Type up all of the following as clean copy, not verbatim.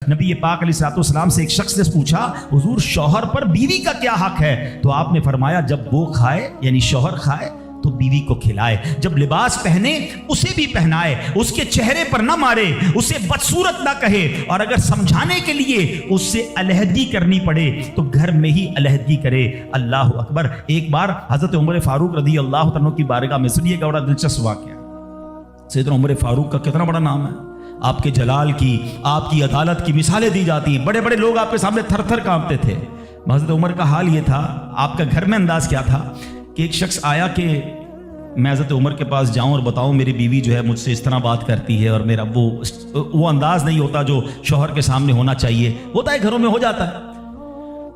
نبی پاک علیہ السلام سے ایک شخص نے پوچھا حضور شوہر پر بیوی کا کیا حق ہے؟ تو آپ نے فرمایا جب وہ کھائے یعنی شوہر کھائے تو بیوی کو کھلائے، جب لباس پہنے اسے بھی پہنائے، اس کے چہرے پر نہ مارے، اسے بدصورت نہ کہے، اور اگر سمجھانے کے لیے اس سے علیحدگی کرنی پڑے تو گھر میں ہی علیحدگی کرے۔ اللہ اکبر۔ ایک بار حضرت عمر فاروق رضی اللہ عنہ کی بارگاہ میں، سنیے گا بڑا دلچسپ واقعہ۔ سیدنا عمر فاروق کا کتنا بڑا نام ہے، آپ کے جلال کی، آپ کی عدالت کی مثالیں دی جاتی ہیں، بڑے بڑے لوگ آپ کے سامنے تھر تھر کانپتے تھے۔ حضرت عمر کا حال یہ تھا، آپ کا گھر میں انداز کیا تھا کہ ایک شخص آیا کہ میں حضرت عمر کے پاس جاؤں اور بتاؤں میری بیوی جو ہے مجھ سے اس طرح بات کرتی ہے، اور میرا وہ انداز نہیں ہوتا جو شوہر کے سامنے ہونا چاہیے، ہوتا ہے گھروں میں ہو جاتا ہے۔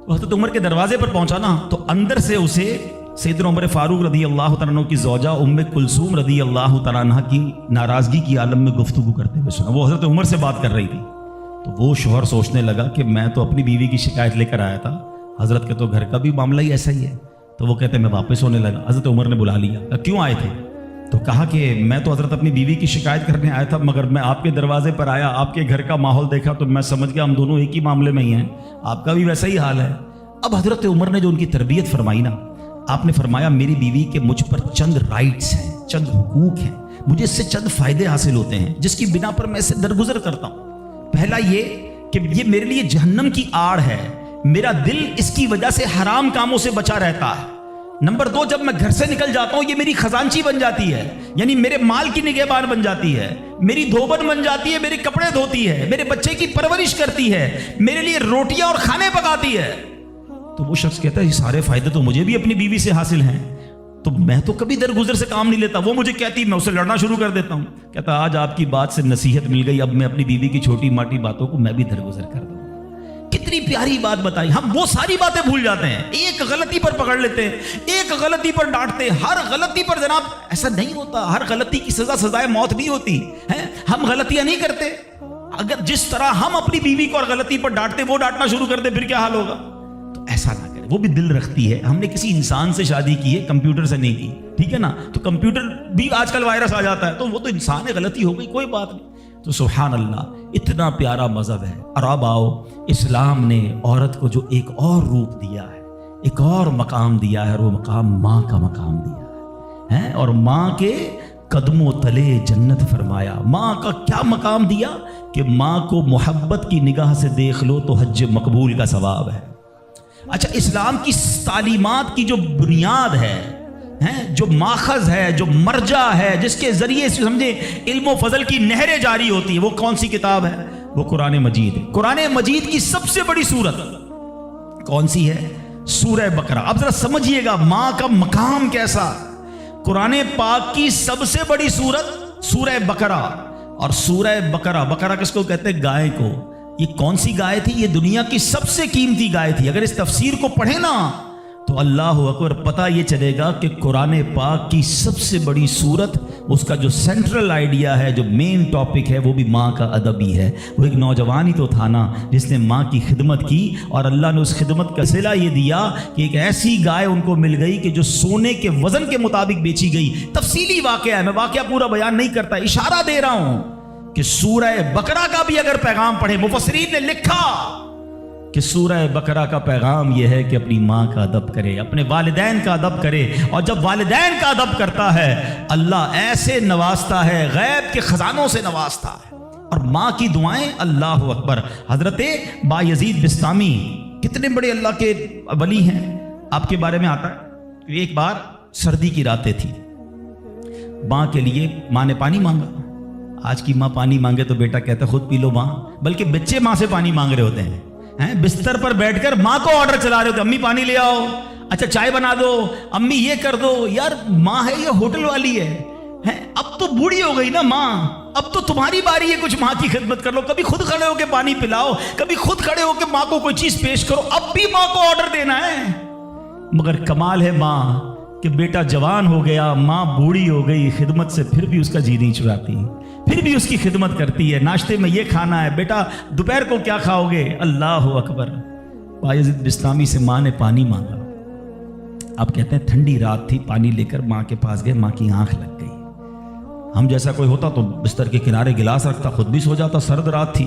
تو حضرت عمر کے دروازے پر پہنچا نا، تو اندر سے اسے سیدنا عمر فاروق رضی اللہ تعالیٰ عنہ کی زوجہ ام کلثوم رضی اللہ تعالیٰ عنہ کی ناراضگی کی عالم میں گفتگو کرتے ہوئے سنا۔ وہ حضرت عمر سے بات کر رہی تھی، تو وہ شوہر سوچنے لگا کہ میں تو اپنی بیوی کی شکایت لے کر آیا تھا، حضرت کے تو گھر کا بھی معاملہ ہی ایسا ہی ہے۔ تو وہ کہتے میں واپس ہونے لگا۔ حضرت عمر نے بلا لیا، کیوں آئے تھے؟ تو کہا کہ میں تو حضرت اپنی بیوی کی شکایت کرنے آیا تھا، مگر میں آپ کے دروازے پر آیا، آپ کے گھر کا ماحول دیکھا تو میں سمجھ گیا ہم دونوں ایک ہی معاملے میں ہی ہیں، آپ کا بھی ویسا ہی حال ہے۔ اب حضرت عمر نے جو ان کی تربیت فرمائی نا، آپ نے فرمایا میری بیوی کے مجھ پر چند رائٹس ہیں، چند حقوق ہیں، مجھے اس سے چند فائدے حاصل ہوتے ہیں جس کی بنا پر میں اسے درگزر کرتا ہوں۔ پہلا یہ کہ یہ میرے لیے جہنم کی آڑ ہے، میرا دل اس کی وجہ سے حرام کاموں سے بچا رہتا ہے۔ نمبر 2، جب میں گھر سے نکل جاتا ہوں یہ میری خزانچی بن جاتی ہے، یعنی میرے مال کی نگہبان بن جاتی ہے، میری دھوبن بن جاتی ہے، میرے کپڑے دھوتی ہے، میرے بچے کی پرورش کرتی ہے، میرے لیے روٹیاں اور کھانے پکاتی ہے۔ تو وہ شخص کہتا ہے یہ سارے فائدے تو مجھے بھی اپنی بیوی سے حاصل ہیں، تو میں تو کبھی درگزر سے کام نہیں لیتا، وہ مجھے کہتی میں اسے لڑنا شروع کر دیتا ہوں۔ کہتا آج آپ کی بات سے نصیحت مل گئی، اب میں اپنی بیوی کی چھوٹی ماٹی باتوں کو میں بھی درگزر کر دوں۔ کتنی پیاری بات بتائی، ہم وہ ساری باتیں بھول جاتے ہیں، ایک غلطی پر پکڑ لیتے ہیں، ایک غلطی پر ڈانٹتے ہیں، ہر غلطی پر جناب ایسا نہیں ہوتا، ہر غلطی کی سزا سزائے موت نہیں ہوتی ہے، ہم غلطیاں نہیں کرتے۔ اگر جس طرح ہم اپنی بیوی کو اور غلطی پر ڈانٹتے وہ ڈانٹنا شروع کر دے پھر کیا حال ہوگا؟ تو ایسا نہ کرے، وہ بھی دل رکھتی ہے، ہم نے کسی انسان سے شادی کی ہے، کمپیوٹر سے نہیں کی، ٹھیک ہے نا؟ تو کمپیوٹر بھی آج کل وائرس آ جاتا ہے، تو وہ تو انسان ہے، غلطی ہو گئی کوئی بات نہیں۔ تو سبحان اللہ، اتنا پیارا مذہب ہے۔ اور اب آؤ، اسلام نے عورت کو جو ایک اور روپ دیا ہے، ایک اور مقام دیا ہے، اور وہ مقام ماں کا مقام دیا ہے، اور ماں کے قدموں تلے جنت فرمایا۔ ماں کا کیا مقام دیا کہ ماں کو محبت کی نگاہ سے دیکھ لو تو حج مقبول کا ثواب ہے۔ اچھا، اسلام کی تعلیمات کی جو بنیاد ہے، جو ماخذ ہے، جو مرجع ہے، جس کے ذریعے سے سمجھیں علم و فضل کی نہریں جاری ہوتی ہے، وہ کون سی کتاب ہے؟ وہ قرآن مجید ہے۔ قرآن مجید کی سب سے بڑی سورت کون سی ہے؟ سورہ بقرہ۔ اب ذرا سمجھیے گا ماں کا مقام کیسا۔ قرآن پاک کی سب سے بڑی سورت سورہ بقرہ، اور سورہ بقرہ، بقرہ کس کو کہتے ہیں؟ گائے کو۔ یہ کون سی گائے تھی؟ یہ دنیا کی سب سے قیمتی گائے تھی۔ اگر اس تفسیر کو پڑھیں نا تو اللہ اکبر، پتہ یہ چلے گا کہ قرآن پاک کی سب سے بڑی سورت، اس کا جو سینٹرل آئیڈیا ہے، جو مین ٹاپک ہے، وہ بھی ماں کا ادب ہی ہے۔ وہ ایک نوجوان ہی تو تھا نا جس نے ماں کی خدمت کی، اور اللہ نے اس خدمت کا صلہ یہ دیا کہ ایک ایسی گائے ان کو مل گئی کہ جو سونے کے وزن کے مطابق بیچی گئی۔ تفصیلی واقعہ ہے، میں واقعہ پورا بیان نہیں کرتا، اشارہ دے رہا ہوں کہ سورہ بقرہ کا بھی اگر پیغام پڑھے، مفسرین نے لکھا کہ سورہ بقرہ کا پیغام یہ ہے کہ اپنی ماں کا ادب کرے، اپنے والدین کا ادب کرے، اور جب والدین کا ادب کرتا ہے اللہ ایسے نوازتا ہے، غیب کے خزانوں سے نوازتا ہے۔ اور ماں کی دعائیں، اللہ اکبر۔ حضرت بایزید بسطامی کتنے بڑے اللہ کے ولی ہیں، آپ کے بارے میں آتا ہے کہ ایک بار سردی کی راتیں تھی، ماں کے لیے ماں نے پانی مانگا۔ آج کی ماں پانی مانگے تو بیٹا کہتا ہے خود پی لو ماں، بلکہ بچے ماں سے پانی مانگ رہے ہوتے ہیں، بستر پر بیٹھ کر ماں کو آرڈر چلا رہے ہوتے، امی پانی لے آؤ، اچھا چائے بنا دو، امی یہ کر دو۔ یار ماں ہے یہ ہوٹل والی ہے، اب تو بوڑھی ہو گئی نا ماں، اب تو تمہاری باری ہے کچھ ماں کی خدمت کر لو، کبھی خود کھڑے ہو کے پانی پلاؤ، کبھی خود کھڑے ہو کے ماں کو کوئی چیز پیش کرو، اب بھی ماں کو آرڈر دینا ہے۔ مگر کمال ہے ماں کہ بیٹا جوان ہو گیا، ماں بوڑھی ہو گئی، خدمت سے پھر بھی اس کا جی نہیں چراتی، پھر بھی اس کی خدمت کرتی ہے۔ ناشتے میں یہ کھانا ہے بیٹا، دوپہر کو کیا کھاؤ گے؟ اللہ اکبر۔ بایزید بسطامی سے ماں نے پانی مانگا۔ آپ کہتے ہیں ٹھنڈی رات تھی، پانی لے کر ماں کے پاس گئے، ماں کی آنکھ لگ گئی۔ ہم جیسا کوئی ہوتا تو بستر کے کنارے گلاس رکھتا، خود بھی سو جاتا، سرد رات تھی۔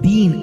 3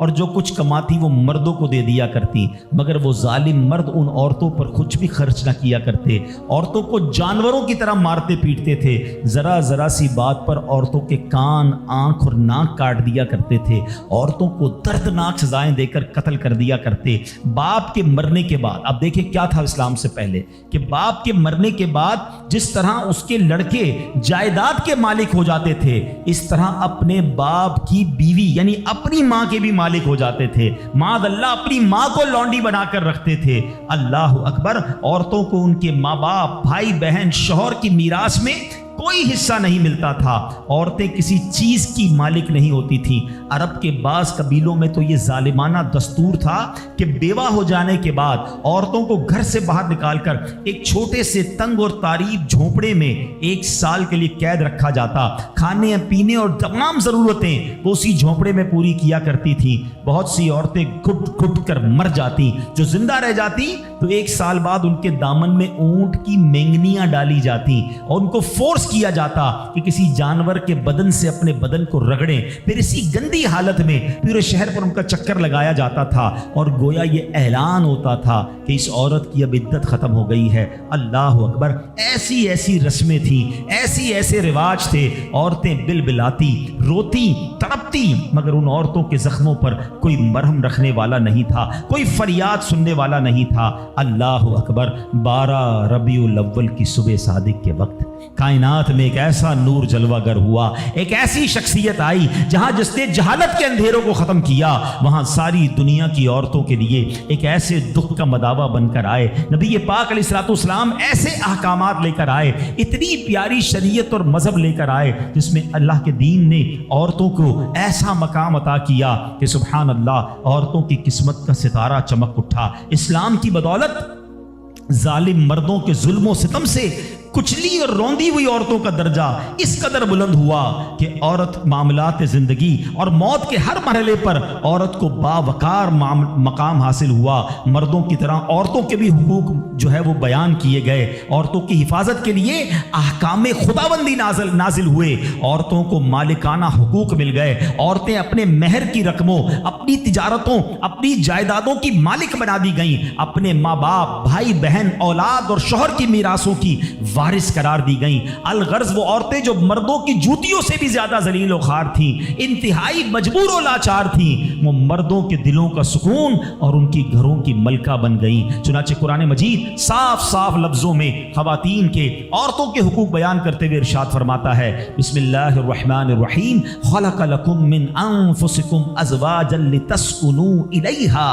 اور جو کچھ کماتی وہ مردوں کو دے دیا کرتی، مگر وہ ظالم مرد ان عورتوں پر کچھ بھی خرچ نہ کیا کرتے، عورتوں کو جانوروں کی طرح مارتے پیٹتے تھے، ذرا ذرا سی بات پر عورتوں کے کان، آنکھ اور ناک کاٹ دیا کرتے تھے، عورتوں کو دردناک سزائیں دے کر قتل کر دیا کرتے۔ باپ کے مرنے کے بعد، اب دیکھیں کیا تھا اسلام سے پہلے، کہ باپ کے مرنے کے بعد جس طرح اس کے لڑکے جائیداد کے مالک ہو جاتے تھے، اس طرح اپنے باپ کی بیوی یعنی اپنی ماں کے بھی مالک ہو جاتے تھے۔ معاذ اللہ، اپنی ماں کو لونڈی بنا کر رکھتے تھے۔ اللہ اکبر، عورتوں کو ان کے ماں باپ، بھائی بہن، شوہر کی میراث میں کوئی حصہ نہیں ملتا تھا، عورتیں کسی چیز کی مالک نہیں ہوتی تھیں۔ عرب کے بعض قبیلوں میں تو یہ ظالمانہ دستور تھا کہ بیوہ ہو جانے کے بعد عورتوں کو گھر سے باہر نکال کر ایک چھوٹے سے تنگ اور تاریک جھونپڑے میں 1 سال کے لیے قید رکھا جاتا، کھانے پینے اور تمام ضرورتیں وہ اسی جھونپڑے میں پوری کیا کرتی تھیں۔ بہت سی عورتیں گھٹ گھٹ کر مر جاتی، جو زندہ رہ جاتی تو 1 سال بعد ان کے دامن میں اونٹ کی مینگنیاں ڈالی جاتی اور ان کو فورس کیا جاتا کہ کسی جانور کے بدن سے اپنے بدن کو رگڑیں، پھر اسی گندی حالت میں پورے شہر پر ان کا چکر لگایا جاتا تھا اور گویا یہ اعلان ہوتا تھا کہ اس عورت کی اب عدت ختم ہو گئی ہے۔ اللہ اکبر، ایسی ایسی رسمیں تھیں، ایسے رواج تھے، عورتیں بلبلاتی، روتی، تڑپتی، مگر ان عورتوں کے زخموں پر کوئی مرہم رکھنے والا نہیں تھا، کوئی فریاد سننے والا نہیں تھا۔ اللہ اکبر، 12 ربیع الاول کی صبح صادق کے وقت کائنات میں ایک ایسا نور جلوہ گر ہوا، ایک ایسی شخصیت آئی جہاں جس نے جہالت کے اندھیروں کو ختم کیا، وہاں ساری دنیا کی عورتوں کے لیے ایک ایسے دکھ کا مداوع بن کر آئے۔ نبی پاک علیہ الصلوۃ والسلام ایسے احکامات لے کر آئے، اتنی پیاری شریعت اور مذہب لے کر آئے جس میں اللہ کے دین نے عورتوں کو ایسا مقام عطا کیا کہ سبحان اللہ، عورتوں کی قسمت کا ستارہ چمک اٹھا۔ اسلام کی بدولت ظالم مردوں کے ظلم و ستم سے کچلی اور روندی ہوئی عورتوں کا درجہ اس قدر بلند ہوا کہ عورت معاملات زندگی اور موت کے ہر مرحلے پر عورت کو باوقار مقام حاصل ہوا۔ مردوں کی طرح عورتوں کے بھی حقوق جو ہے وہ بیان کیے گئے، عورتوں کی حفاظت کے لیے احکام خداوندی نازل ہوئے، عورتوں کو مالکانہ حقوق مل گئے، عورتیں اپنے مہر کی رقموں، اپنی تجارتوں، اپنی جائیدادوں کی مالک بنا دی گئیں، اپنے ماں باپ، بھائی بہن، اولاد اور شوہر کی میراثوں کی وارث قرار دی گئیں۔ الغرض وہ عورتیں جو مردوں کی جوتیوں سے بھی زیادہ ذلیل و خوار تھیں، انتہائی مجبور و لاچار تھیں، وہ مردوں کے دلوں کا سکون اور ان کی گھروں کی ملکہ بن گئیں۔ چنانچہ قرآن مجید صاف صاف لفظوں میں خواتین کے، عورتوں کے حقوق بیان کرتے ہوئے ارشاد فرماتا ہے، بسم اللہ الرحمن الرحیم، خلق لکم من انفسکم ازواجا لتسکنوا الیہا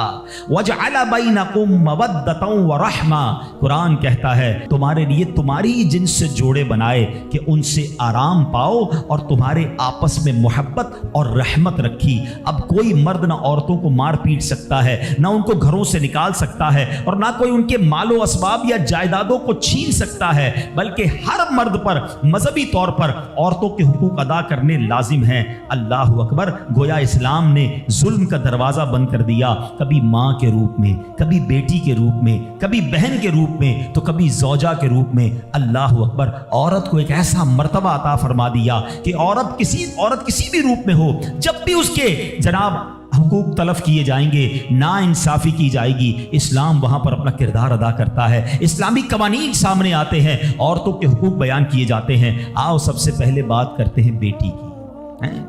وجعل بینکم مودۃ ورحمہ۔ قرآن کہتا ہے تمہارے لیے تمہاری جن سے جوڑے بنائے کہ ان سے آرام پاؤ اور تمہارے آپس میں محبت اور رحمت رکھی۔ اب کوئی مرد نہ عورتوں کو مار پیٹ سکتا ہے، نہ ان کو گھروں سے نکال سکتا ہے، اور نہ کوئی ان کے مال و اسباب یا جائیدادوں کو چھین سکتا ہے، بلکہ ہر مرد پر مذہبی طور پر عورتوں کے حقوق ادا کرنے لازم ہیں۔ اللہ اکبر، گویا اسلام نے ظلم کا دروازہ بند کر دیا، کبھی ماں کے روپ میں، کبھی بیٹی کے روپ میں، کبھی بہن کے روپ میں، تو کبھی زوجہ کے روپ میں۔ اللہ اکبر، عورت کو ایک ایسا مرتبہ عطا فرما دیا کہ عورت کسی بھی روپ میں ہو، جب بھی اس کے جناب حقوق تلف کیے جائیں گے، نا انصافی کی جائے گی، اسلام وہاں پر اپنا کردار ادا کرتا ہے، اسلامی قوانین سامنے آتے ہیں، عورتوں کے حقوق بیان کیے جاتے ہیں۔ آؤ سب سے پہلے بات کرتے ہیں بیٹی کی۔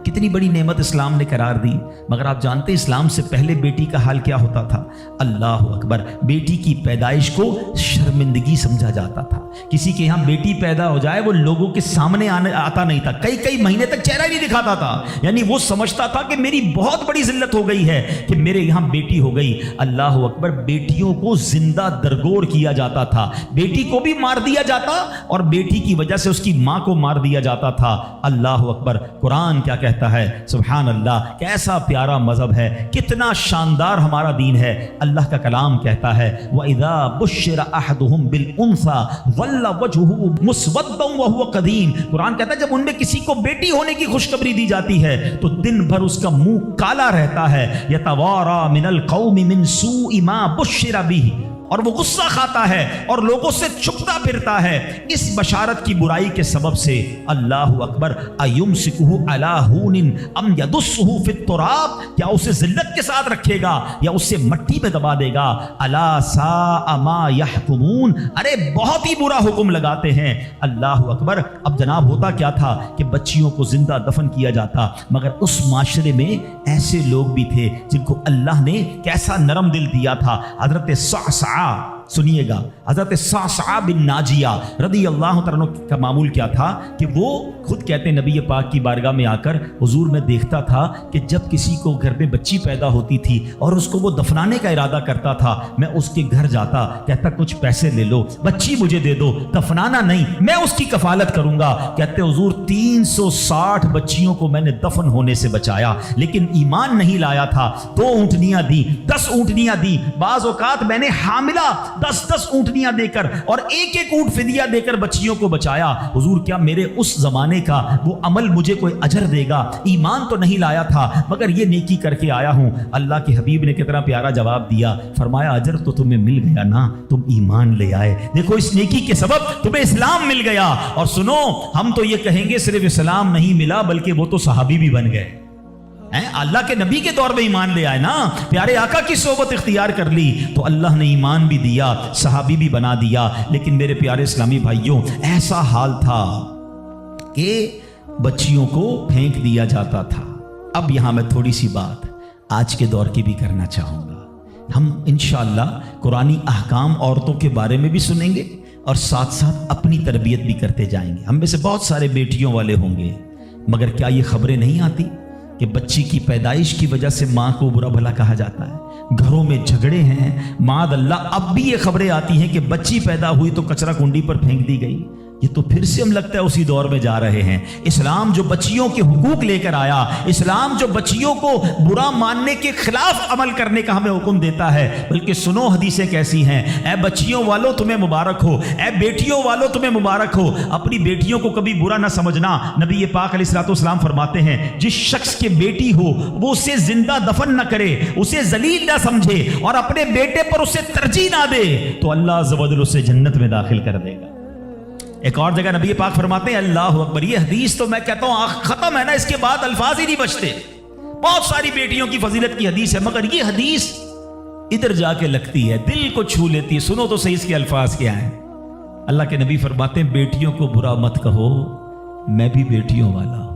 کتنی بڑی نعمت اسلام نے قرار دی، مگر آپ جانتے اسلام سے پہلے بیٹی کا حال کیا ہوتا تھا؟ اللہ اکبر، بیٹی کی پیدائش کو شرمندگی سمجھا جاتا تھا۔ کسی کے یہاں بیٹی پیدا ہو جائے وہ لوگوں کے سامنے آتا نہیں تھا، کئی مہینے تک چہرہ نہیں دکھاتا تھا، یعنی وہ سمجھتا تھا کہ میری بہت بڑی ذلت ہو گئی ہے کہ میرے یہاں بیٹی ہو گئی۔ اللہ اکبر، بیٹیوں کو زندہ درگور کیا جاتا تھا، بیٹی کو بھی مار دیا جاتا اور بیٹی کی وجہ سے اس کی ماں کو مار دیا جاتا تھا۔ اللہ اکبر، قرآن کیا کہتا ہے؟ سبحان اللہ، کیسا پیارا مذہب ہے، کتنا شاندار ہمارا دین ہے۔ اللہ کا کلام کہتا ہے وَإِذَا بُشِّرَ أَحَدُهُمْ بِالْأُنثَىٰ ظَلَّ وَجْهُهُ مُسْوَدًّا وَهُوَ كَظِيمٌ۔ قرآن کہتا ہے جب ان میں کسی کو بیٹی ہونے کی خوشخبری دی جاتی ہے تو دن بھر اس کا منہ کالا رہتا ہے، يَتَوَارَىٰ مِنَ الْقَوْمِ مِنْ سُوءِ مَا بُشِّرَ بِهِ۔ اور وہ غصہ کھاتا ہے اور لوگوں سے چھپتا پھرتا ہے، اس بشارت کی برائی کے سبب سے اللہ اکبر ایمسکہ علی ہون ام یدسہ فی التراب، کیا اسے ذلت کے ساتھ رکھے گا یا اسے مٹی میں دبا دے گا؟ الا ساء ما یحکمون، ارے بہت ہی برا حکم لگاتے ہیں۔ اللہ اکبر۔ اب جناب ہوتا کیا تھا کہ بچیوں کو زندہ دفن کیا جاتا، مگر اس معاشرے میں ایسے لوگ بھی تھے جن کو اللہ نے کیسا نرم دل دیا تھا۔ حضرت صعصع، سنیے گا، حضرت صعصع بن ناجیہ رضی اللہ تعالیٰ عنہ کا معمول کیا تھا کہ وہ خود کہتے ہیں نبی پاک کی بارگاہ میں آ کر حضور میں دیکھتا تھا کہ جب کسی کو گھر میں بچی پیدا ہوتی تھی اور اس کو وہ دفنانے کا ارادہ کرتا تھا، میں اس کے گھر جاتا، کہتا کچھ پیسے لے لو، بچی مجھے دے دو، دفنانا نہیں، میں اس کی کفالت کروں گا۔ کہتے حضور 360 بچیوں کو میں نے دفن ہونے سے بچایا، لیکن ایمان نہیں لایا تھا۔ 2 اونٹنیاں دی، 10 اونٹنیاں دی، بعض اوقات میں نے حاملہ 10 اونٹنیاں دے کر اور ایک اونٹ فدیہ دے کر بچیوں کو بچایا۔ حضور کیا میرے اس زمانے کا وہ عمل مجھے کوئی اجر دے گا؟ ایمان تو نہیں لایا تھا مگر یہ نیکی کر کے آیا ہوں۔ اللہ کے حبیب نے کتنا پیارا جواب دیا، فرمایا اجر تو تمہیں مل گیا نا، تم ایمان لے آئے، دیکھو اس نیکی کے سبب تمہیں اسلام مل گیا۔ اور سنو، ہم تو یہ کہیں گے صرف اسلام نہیں ملا بلکہ وہ تو صحابی بھی بن گئے، اللہ کے نبی کے دور میں ایمان لے آئے نا، پیارے آقا کی صحبت اختیار کر لی تو اللہ نے ایمان بھی دیا، صحابی بھی بنا دیا۔ لیکن میرے پیارے اسلامی بھائیوں، ایسا حال تھا کہ بچیوں کو پھینک دیا جاتا تھا۔ اب یہاں میں تھوڑی سی بات آج کے دور کی بھی کرنا چاہوں گا۔ ہم انشاءاللہ قرآنی احکام عورتوں کے بارے میں بھی سنیں گے اور ساتھ ساتھ اپنی تربیت بھی کرتے جائیں گے۔ ہم میں سے بہت سارے بیٹیوں والے ہوں گے، مگر کیا یہ خبریں نہیں آتی کہ بچی کی پیدائش کی وجہ سے ماں کو برا بھلا کہا جاتا ہے، گھروں میں جھگڑے ہیں، معاذ اللہ اب بھی یہ خبریں آتی ہیں کہ بچی پیدا ہوئی تو کچرا کنڈی پر پھینک دی گئی۔ یہ تو پھر سے ہم لگتا ہے اسی دور میں جا رہے ہیں۔ اسلام جو بچیوں کے حقوق لے کر آیا، اسلام جو بچیوں کو برا ماننے کے خلاف عمل کرنے کا ہمیں حکم دیتا ہے، بلکہ سنو حدیثیں کیسی ہیں۔ اے بچیوں والو تمہیں مبارک ہو، اے بیٹیوں والو تمہیں مبارک ہو، اپنی بیٹیوں کو کبھی برا نہ سمجھنا۔ نبی پاک علیہ الصلوۃ والسلام فرماتے ہیں جس شخص کے بیٹی ہو وہ اسے زندہ دفن نہ کرے، اسے ذلیل نہ سمجھے اور اپنے بیٹے پر اسے ترجیح نہ دے تو اللہ عز و جل اسے جنت میں داخل کر دے گا۔ ایک اور جگہ نبی پاک فرماتے ہیں اللہ اکبر، یہ حدیث تو میں کہتا ہوں ختم ہے نا، اس کے بعد الفاظ ہی نہیں بچتے۔ بہت ساری بیٹیوں کی فضیلت کی حدیث ہے مگر یہ حدیث ادھر جا کے لگتی ہے، دل کو چھو لیتی ہے۔ سنو تو صحیح اس کے الفاظ کیا ہیں۔ اللہ کے نبی فرماتے ہیں بیٹیوں کو برا مت کہو، میں بھی بیٹیوں والا ہوں۔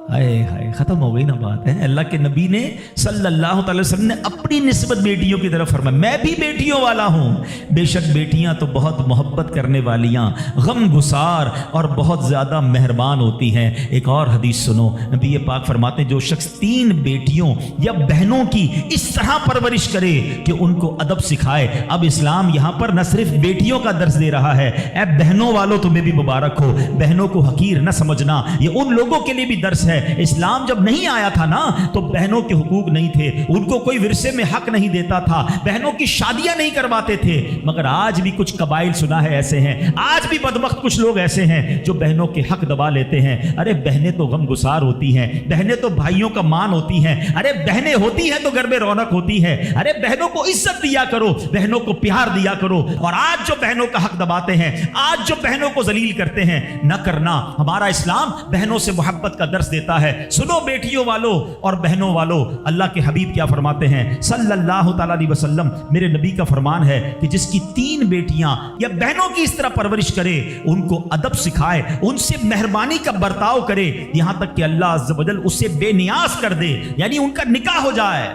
ہائے ہائے، ختم ہو گئی نا بات ہے۔ اللہ کے نبی نے صلی اللہ تعالی وسلم نے اپنی نسبت بیٹیوں کی طرف فرمایا میں بھی بیٹیوں والا ہوں۔ بے شک بیٹیاں تو بہت محبت کرنے والیاں، غم گسار اور بہت زیادہ مہربان ہوتی ہیں۔ ایک اور حدیث سنو، نبی پاک فرماتے ہیں جو شخص 3 بیٹیوں یا بہنوں کی اس طرح پرورش کرے کہ ان کو ادب سکھائے۔ اب اسلام یہاں پر نہ صرف بیٹیوں کا درس دے رہا ہے، اے بہنوں والوں تمہیں بھی مبارک ہو، بہنوں کو حقیر نہ سمجھنا، یہ ان لوگوں کے لیے بھی درس ہے۔ اسلام جب نہیں آیا تھا نا تو بہنوں کے حقوق نہیں تھے، ان کو کوئی ورثے میں حق نہیں دیتا تھا، بہنوں کی شادیاں نہیں کرواتے تھے۔ مگر آج بھی کچھ قبائل سنا ہے ایسے ہیں، آج بھی بدبخت کچھ لوگ ایسے ہیں جو بہنوں کے حق دبا لیتے ہیں۔ ارے بہنیں تو غم گسار ہوتی ہیں، بہنیں تو بھائیوں کا مان ہوتی ہیں، ارے بہنیں ہوتی ہیں تو گھر میں رونق ہوتی ہے۔ ارے بہنوں کو عزت دیا کرو، بہنوں کو پیار دیا کرو۔ اور آج جو بہنوں کا حق دباتے ہیں، آج جو بہنوں کو ذلیل کرتے ہیں، نہ کرنا۔ ہمارا اسلام بہنوں سے محبت کا درس دیتا ہے۔ سنو بیٹیوں والو اور بہنوں والو، اللہ کے حبیب کیا فرماتے ہیں صلی اللہ تعالی علیہ وسلم، میرے نبی کا فرمان ہے کہ جس کی 3 بیٹیاں یا بہنوں کی اس طرح پرورش کرے، ان کو ادب سکھائے، ان سے مہربانی کا برتاؤ کرے، یہاں تک کہ اللہ عز و جل اسے بے نیاز کر دے، یعنی ان کا نکاح ہو جائے،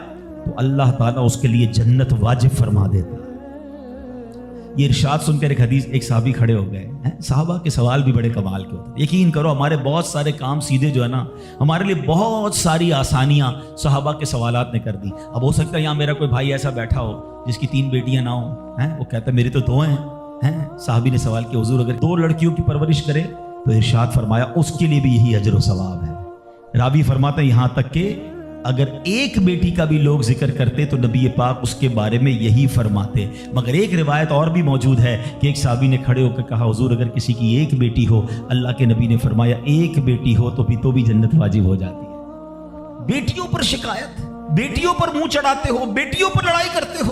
تو اللہ تعالیٰ اس کے لیے جنت واجب فرما دیتا۔ یہ ارشاد سن کر ایک صحابی کھڑے ہو گئے۔ صحابہ کے سوال بھی بڑے کمال کے ہوتے ہیں۔ یقین کرو ہمارے بہت سارے کام سیدھے جو ہے نا، ہمارے لیے بہت ساری آسانیاں صحابہ کے سوالات نے کر دی۔ اب ہو سکتا ہے یہاں میرا کوئی بھائی ایسا بیٹھا ہو جس کی 3 بیٹیاں نہ ہوں، وہ کہتا ہے میری تو 2 ہیں۔ صحابی نے سوال کیا حضور اگر 2 لڑکیوں کی پرورش کرے تو ارشاد فرمایا اس کے لیے بھی یہی اجر و ثواب ہے۔ راوی فرماتا ہے یہاں تک کہ اگر ایک بیٹی کا بھی لوگ ذکر کرتے تو نبی پاک اس کے بارے میں یہی فرماتے۔ مگر ایک روایت اور بھی موجود ہے کہ ایک صحابی نے کھڑے ہو کر کہا حضور اگر کسی کی 1 بیٹی ہو، اللہ کے نبی نے فرمایا 1 بیٹی ہو تو بھی جنت واجب ہو جاتی ہے۔ بیٹیوں پر شکایت، بیٹیوں پر منہ چڑھاتے ہو، بیٹیوں پر لڑائی کرتے ہو۔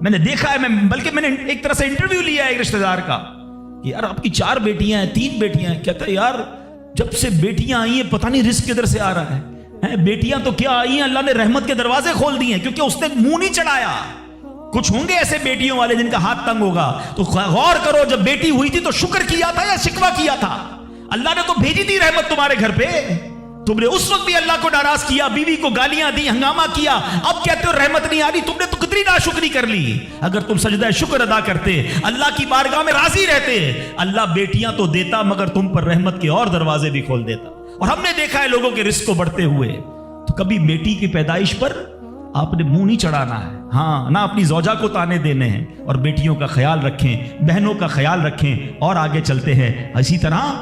میں نے دیکھا ہے, بلکہ میں نے ایک طرح سے انٹرویو لیا ہے ایک رشتہ دار کا کہ یار آپ کی 4 بیٹیاں ہیں, 3 بیٹیاں ہیں. کہتا ہے یار جب سے بیٹیاں آئی ہیں پتہ نہیں رزق کدھر سے آ رہا ہے. بیٹیاں تو کیا آئی ہیں, اللہ نے رحمت کے دروازے کھول دیے ہیں, کیونکہ اس نے منہ نہیں چڑھایا. کچھ ہوں گے ایسے بیٹیوں والے جن کا ہاتھ تنگ ہوگا, تو غور کرو جب بیٹی ہوئی تھی تو شکر کیا تھا یا شکوہ کیا تھا؟ اللہ نے تو بھیجی تھی رحمت تمہارے گھر پہ, تم نے اس وقت بھی اللہ کو ناراض کیا, بیوی کو گالیاں دی, ہنگامہ کیا, اب کہتے ہو رحمت نہیں آ رہی. تم نے تو کتنی ناشکری کر لی. اگر تم سجدہ شکر ادا کرتے, اللہ کی بارگاہ میں راضی رہتے, اللہ بیٹیاں تو دیتا مگر تم پر رحمت کے اور دروازے بھی کھول دیتا. اور ہم نے دیکھا ہے لوگوں کے رزق کو بڑھتے ہوئے. تو کبھی بیٹی کی پیدائش پر آپ نے منہ نہیں چڑھانا ہے, ہاں نہ اپنی زوجہ کو تانے دینے ہیں, اور بیٹیوں کا خیال رکھیں, بہنوں کا خیال رکھیں. اور آگے چلتے ہیں اسی طرح.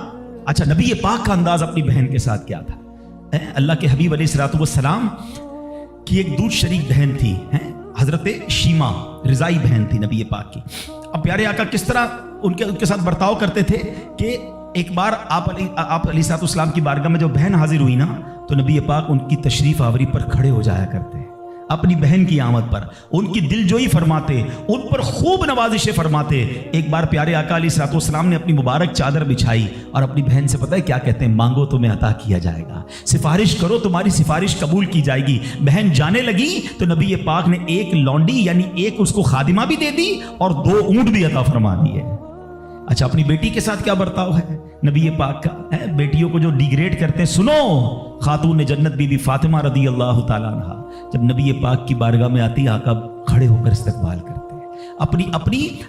اچھا, نبی پاک کا انداز اپنی بہن کے ساتھ کیا تھا؟ اللہ کے حبیب علیہ الصلوۃ والسلام کی ایک دودھ شریک بہن تھی, حضرت شیما, رضائی بہن تھی نبی پاک کی. اب پیارے آقا کس طرح ان کے ساتھ برتاؤ کرتے تھے کہ ایک بار آپ علیہ الصلوۃ والسلام کی بارگاہ میں جو بہن حاضر ہوئی نا, تو نبی پاک ان کی تشریف آوری پر کھڑے ہو جایا کرتے, اپنی بہن کی آمد پر ان کی دل جوئی فرماتے, ان پر خوب نوازشیں فرماتے. ایک بار پیارے آقا علیہ الصلوۃ والسلام نے اپنی مبارک چادر بچھائی اور اپنی بہن سے پتہ ہے کیا کہتے ہیں؟ مانگو تمہیں عطا کیا جائے گا, سفارش کرو تمہاری سفارش قبول کی جائے گی. بہن جانے لگی تو نبی پاک نے ایک لونڈی یعنی ایک اس کو خادمہ بھی دے دی اور 2 اونٹ بھی عطا فرما دیے. اچھا, اپنی بیٹی کے ساتھ کیا برتاؤ ہے نبی پاک کا؟ بیٹیوں کو جو ڈیگریڈ کرتے ہیں. سنو, خاتون جنت بی بی فاطمہ رضی اللہ تعالیٰ عنہا جب نبی پاک کی بارگاہ میں آتی, آقا کھڑے ہو کر استقبال کرتے,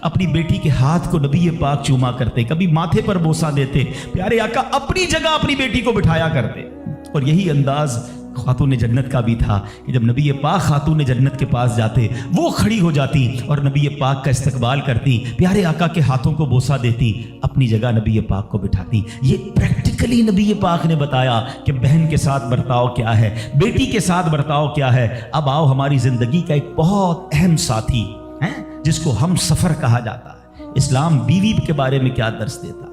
اپنی بیٹی کے ہاتھ کو نبی پاک چوما کرتے, کبھی ماتھے پر بوسہ دیتے. پیارے آقا اپنی جگہ اپنی بیٹی کو بٹھایا کرتے. اور یہی انداز خاتون جنت کا بھی تھا کہ جب نبی پاک خاتون جنت کے پاس جاتے, وہ کھڑی ہو جاتی اور نبی پاک کا استقبال کرتی, پیارے آقا کے ہاتھوں کو بوسہ دیتی, اپنی جگہ نبی پاک کو بٹھاتی. یہ پریکٹیکلی نبی پاک نے بتایا کہ بہن کے ساتھ برتاؤ کیا ہے, بیٹی کے ساتھ برتاؤ کیا ہے. اب آؤ ہماری زندگی کا ایک بہت اہم ساتھی ہے جس کو ہم سفر کہا جاتا ہے. اسلام بیوی کے بارے میں کیا درس دیتا ہے؟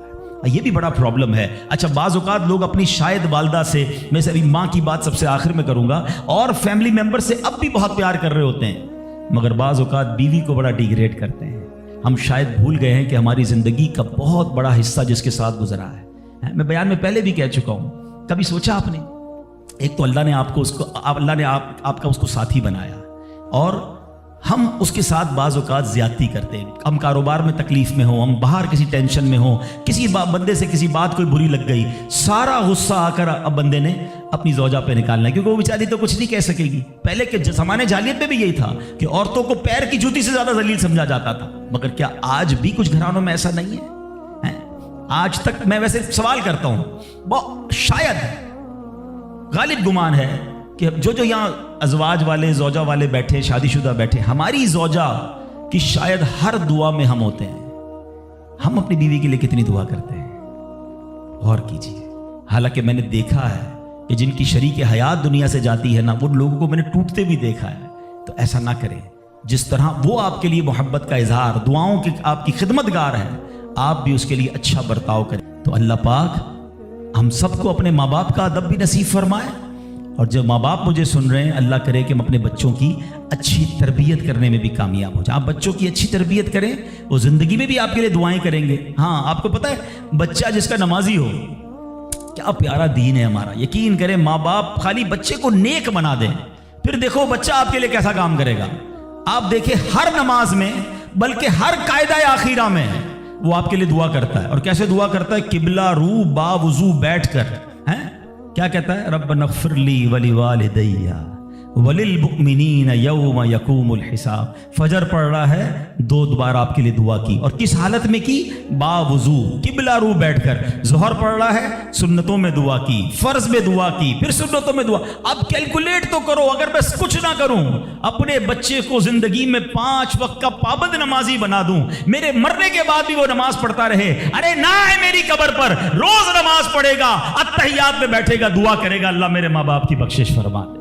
یہ بھی بڑا پرابلم ہے. اچھا, بعض اوقات لوگ اپنی شاید والدہ سے, میں سے ابھی ماں کی بات سب سے آخر میں کروں گا, اور فیملی ممبر سے اب بھی بہت پیار کر رہے ہوتے ہیں, مگر بعض اوقات بیوی کو بڑا ڈیگریڈ کرتے ہیں. ہم شاید بھول گئے ہیں کہ ہماری زندگی کا بہت بڑا حصہ جس کے ساتھ گزرا ہے. میں بیان میں پہلے بھی کہہ چکا ہوں, کبھی سوچا آپ نے, ایک تو اللہ نے آپ کا اس کو ساتھی بنایا, اور ہم اس کے ساتھ بعض اوقات زیادتی کرتے ہیں. ہم کاروبار میں تکلیف میں ہوں, ہم باہر کسی ٹینشن میں ہوں, کسی بندے سے کسی بات کوئی بری لگ گئی, سارا غصہ آ کر اب بندے نے اپنی زوجہ پہ نکالنا ہے, کیونکہ وہ بیچاری تو کچھ نہیں کہہ سکے گی. پہلے کے زمانے جاہلیت میں بھی یہی تھا کہ عورتوں کو پیر کی جوتی سے زیادہ ذلیل سمجھا جاتا تھا. مگر کیا آج بھی کچھ گھرانوں میں ایسا نہیں ہے؟ آج تک میں ویسے سوال کرتا ہوں, شاید غالب گمان ہے کہ جو یہاں ازواج والے, زوجہ والے بیٹھے, شادی شدہ بیٹھے, ہماری زوجہ کی شاید ہر دعا میں ہم ہوتے ہیں. ہم اپنی بیوی کے لیے کتنی دعا کرتے ہیں, غور کیجیے. حالانکہ میں نے دیکھا ہے کہ جن کی شریک حیات دنیا سے جاتی ہے نا, وہ لوگوں کو میں نے ٹوٹتے بھی دیکھا ہے. تو ایسا نہ کریں. جس طرح وہ آپ کے لیے محبت کا اظہار, دعاؤں کی آپ کی خدمت گار ہے, آپ بھی اس کے لیے اچھا برتاؤ کریں. تو اللہ پاک ہم سب کو اپنے ماں باپ کا ادب بھی نصیب فرمائے. اور جو ماں باپ مجھے سن رہے ہیں, اللہ کرے کہ ہم اپنے بچوں کی اچھی تربیت کرنے میں بھی کامیاب ہو جائیں. آپ بچوں کی اچھی تربیت کریں, وہ زندگی میں بھی آپ کے لیے دعائیں کریں گے. ہاں, آپ کو پتہ ہے بچہ جس کا نمازی ہو, کیا پیارا دین ہے ہمارا. یقین کریں, ماں باپ خالی بچے کو نیک بنا دیں, پھر دیکھو بچہ آپ کے لیے کیسا کام کرے گا. آپ دیکھیں ہر نماز میں, بلکہ ہر قاعدہ آخیرہ میں وہ آپ کے لیے دعا کرتا ہے. اور کیسے دعا کرتا ہے؟ قبلہ رو با وضو بیٹھ کر. کیا کہتا ہے؟ ربنا اغفر لی ولوالدی وللمؤمنین یوم یقوم الحساب. فجر پڑھ رہا ہے, 2 بار آپ کے لیے دعا کی, اور کس حالت میں کی؟ با وضو, قبلہ رو بیٹھ کر. ظہر پڑھ رہا ہے, سنتوں میں دعا کی, فرض میں دعا کی, پھر سنتوں میں دعا. اب کیلکولیٹ تو کرو, اگر میں کچھ نہ کروں, اپنے بچے کو زندگی میں 5 وقت کا پابند نمازی بنا دوں, میرے مرنے کے بعد بھی وہ نماز پڑھتا رہے, ارے نہ ہے میری قبر پر روز نماز پڑھے گا, اتحیات میں بیٹھے گا, دعا کرے گا, اللہ میرے ماں باپ کی بخشش فرما دے.